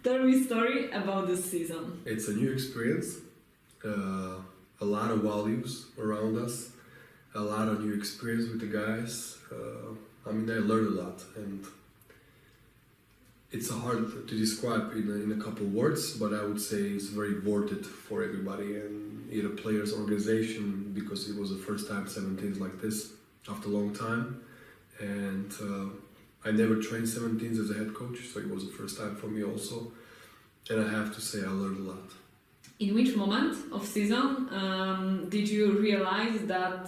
Tell me a story about this season. It's a new experience, a lot of values around us, a lot of new experience with the guys. I learned a lot, and it's hard to describe in a couple words, but I would say it's very worth it for everybody, and either players, organization, because it was the first time 17s like this after a long time, and I never trained 17s as a head coach, so it was the first time for me also, and I have to say I learned a lot. In which moment of season did you realize that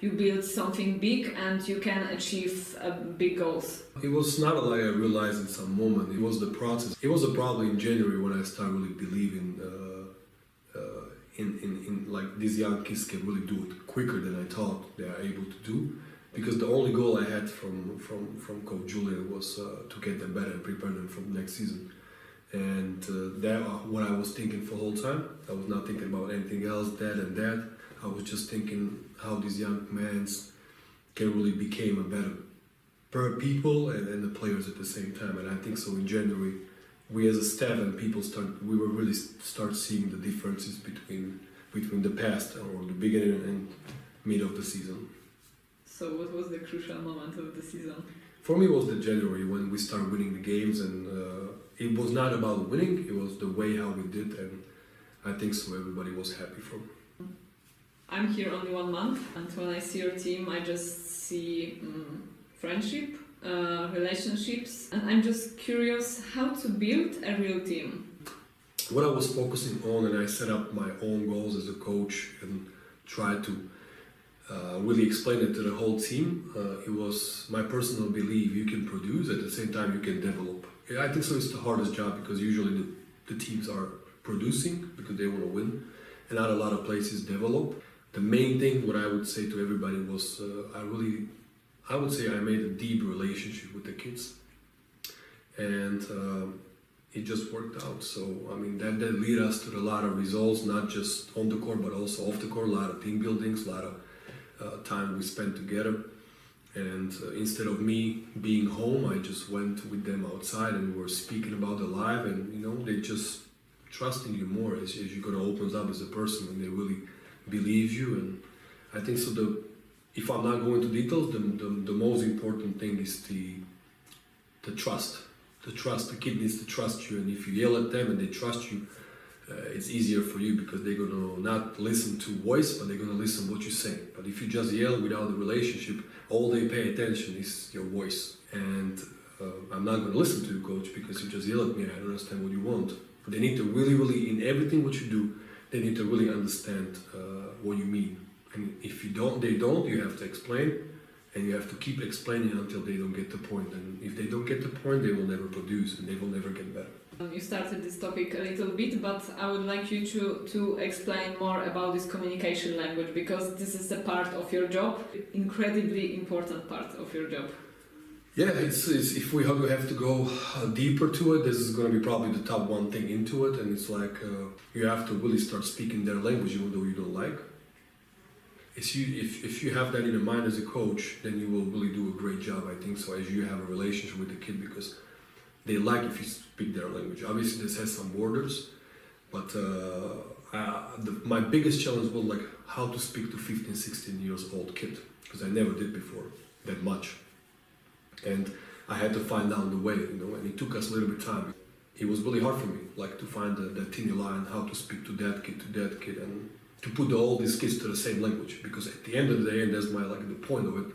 you built something big and you can achieve big goals? It was not like I realized in some moment. It was the process. It was probably in January when I started really believing in like these young kids can really do it quicker than I thought they are able to do. Because the only goal I had from Coach Julian was to get them better and prepare them for the next season. And that what I was thinking for the whole time. I was not thinking about anything else, that and that. I was just thinking how these young men can really become a better people and the players at the same time. And I think so in January, we as a staff and people we were really start seeing the differences between the past or the beginning and mid of the season. So what was the crucial moment of the season? For me, it was the January when we started winning the games, and it was not about winning, it was the way how we did, and I think so everybody was happy from. I'm here only 1 month, and when I see your team, I just see friendship, relationships, and I'm just curious how to build a real team. What I was focusing on, and I set up my own goals as a coach and tried to really explain it to the whole team. It was my personal belief you can produce, at the same time you can develop. I think so it's the hardest job because usually the teams are producing because they want to win and not a lot of places develop. The main thing what I would say to everybody was I would say I made a deep relationship with the kids, and it just worked out. So that led us to a lot of results, not just on the court but also off the court, a lot of team buildings, a lot of time we spent together, and instead of me being home, I just went with them outside and we were speaking about the life, and they just trusting you more as you're gonna open up as a person, and they really believe you. And I think so. If I'm not going into details, the most important thing is the trust. The trust. The kid needs to trust you, and if you yell at them and they trust you, it's easier for you because they're going to not listen to voice, but they're going to listen what you say. But if you just yell without the relationship, all they pay attention is your voice. And I'm not going to listen to you, coach, because you just yell at me. I don't understand what you want. They need to really, in everything what you do, they need to really understand what you mean. And if they don't, you have to explain, and you have to keep explaining until they don't get the point. And if they don't get the point, they will never produce and they will never get better. You started this topic a little bit, but I would like you to explain more about this communication language, because this is a part of your job, incredibly important part of your job. Yeah, it's if we have to go deeper to it, this is going to be probably the top one thing into it, and it's like you have to really start speaking their language even though you don't like. If you have that in your mind as a coach, then you will really do a great job, I think so, as you have a relationship with the kid, because they like if you speak their language. Obviously, this has some borders, but my biggest challenge was like how to speak to 15, 16 years old kid, because I never did before that much, and I had to find out the way, and it took us a little bit of time. It was really hard for me, like to find that thin line, how to speak to that kid, and to put all these kids to the same language, because at the end of the day, and that's the point of it.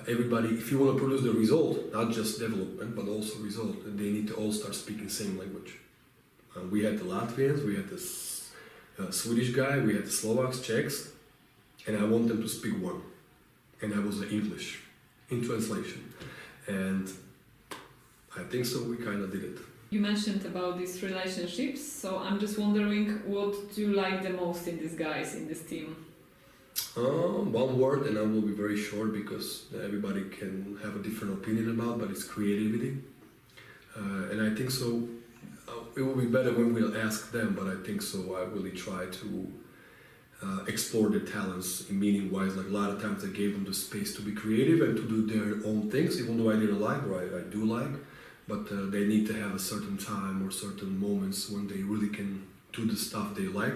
Everybody, if you want to produce the result, not just development, but also result, they need to all start speaking same language. We had the Latvians, we had the Swedish guy, we had the Slovaks, Czechs, and I want them to speak one. And that was the English, in translation. And I think so we kind of did it. You mentioned about these relationships, so I'm just wondering, what do you like the most in these guys, in this team? One word, and I will be very short because everybody can have a different opinion about, but it's creativity. And I think so, it will be better when we'll ask them, but I think so I really try to explore their talents in meaning-wise. Like a lot of times I gave them the space to be creative and to do their own things, even though I didn't like or I do like. but they need to have a certain time or certain moments when they really can do the stuff they like.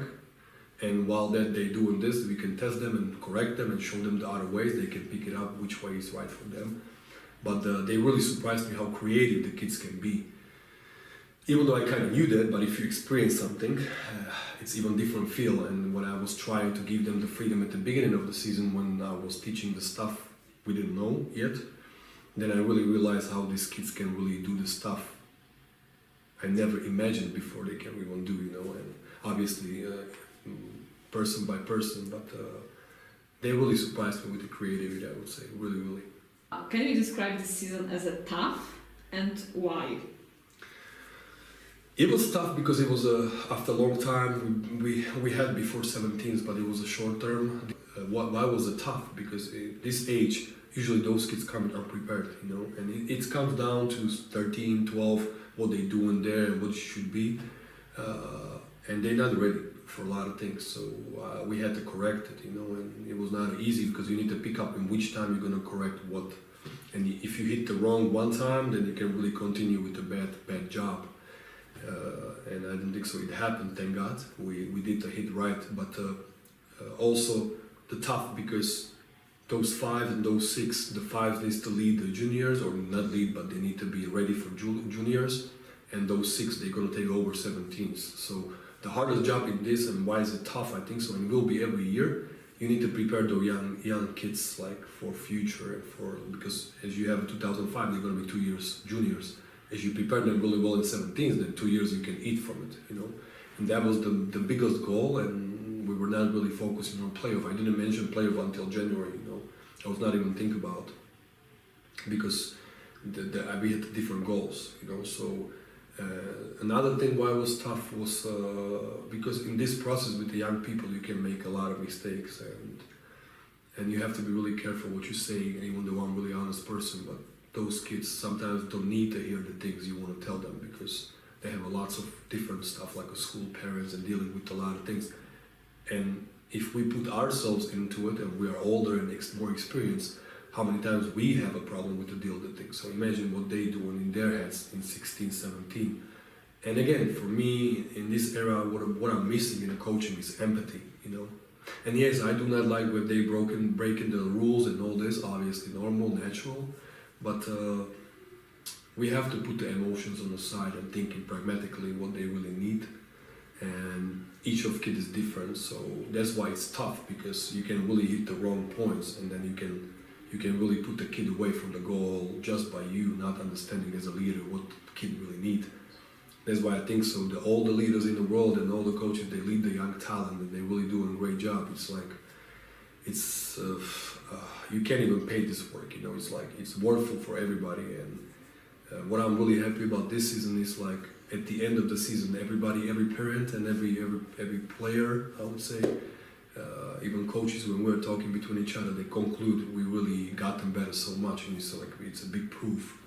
And while that they doing this, we can test them and correct them and show them the other ways. They can pick it up which way is right for them. But they really surprised me how creative the kids can be. Even though I kind of knew that, but if you experience something, it's even different feel. And when I was trying to give them the freedom at the beginning of the season, when I was teaching the stuff we didn't know yet, then I really realized how these kids can really do the stuff I never imagined before they can even do, and obviously person by person, but they really surprised me with the creativity, I would say, really, really. Can you describe this season as a tough and why? It was tough because it was after a long time. We had before 17s, but it was a short term. Why was it tough? Because at this age, usually those kids come unprepared, and it comes down to 13, 12, what they do in there and what it should be, and they're not ready for a lot of things. So we had to correct it, and it was not easy because you need to pick up in which time you're going to correct what. And if you hit the wrong one time, then you can really continue with the bad job. And I didn't think so. It happened, thank God. We did the hit right, but also the tough because those 5 and those 6, the 5 needs to lead the juniors, or not lead, but they need to be ready for juniors, and those 6 they're gonna take over 17s. So the hardest job in this, and why is it tough? I think so, and will be every year. You need to prepare those young kids like for future and because as you have in 2005, they're gonna be 2 years juniors. As you prepare them really well in 17s, then 2 years you can eat from it, And that was the biggest goal, and we were not really focusing on playoff. I didn't mention playoff until January, I was not even thinking about, because we had different goals, So another thing why it was tough was because in this process with the young people, you can make a lot of mistakes, and you have to be really careful what you say, even though I'm a really honest person, but those kids sometimes don't need to hear the things you want to tell them because they have lots of different stuff like a school, parents, and dealing with a lot of things. And if we put ourselves into it and we are older and more experienced, how many times we have a problem with the deal with things. So imagine what they do in their heads in 16, 17. And again, for me, in this era, what I'm missing in the coaching is empathy, And yes, I do not like when they breaking the rules and all this, obviously normal, natural. But we have to put the emotions on the side and thinking pragmatically what they really need. And each of kids is different, so that's why it's tough, because you can really hit the wrong points, and then you can really put the kid away from the goal just by you not understanding as a leader what the kid really need. That's why I think so. All the leaders in the world and all the coaches, they lead the young talent, and they really do a great job. It's like you can't even pay this work, It's like it's worthful for everybody. And what I'm really happy about this season is like at the end of the season, everybody, every parent and every player, I would say, even coaches, when we're talking between each other, they conclude we really got them better so much, and it's a big proof.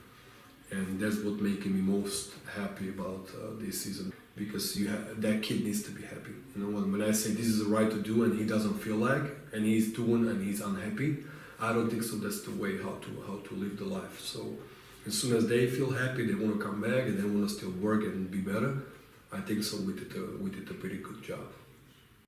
And that's what making me most happy about this season, because that kid needs to be happy. When I say this is the right to do and he doesn't feel like, and he's doing and he's unhappy, I don't think so. That's the way how to live the life. So as soon as they feel happy, they want to come back and they want to still work and be better. I think so. We did a pretty good job.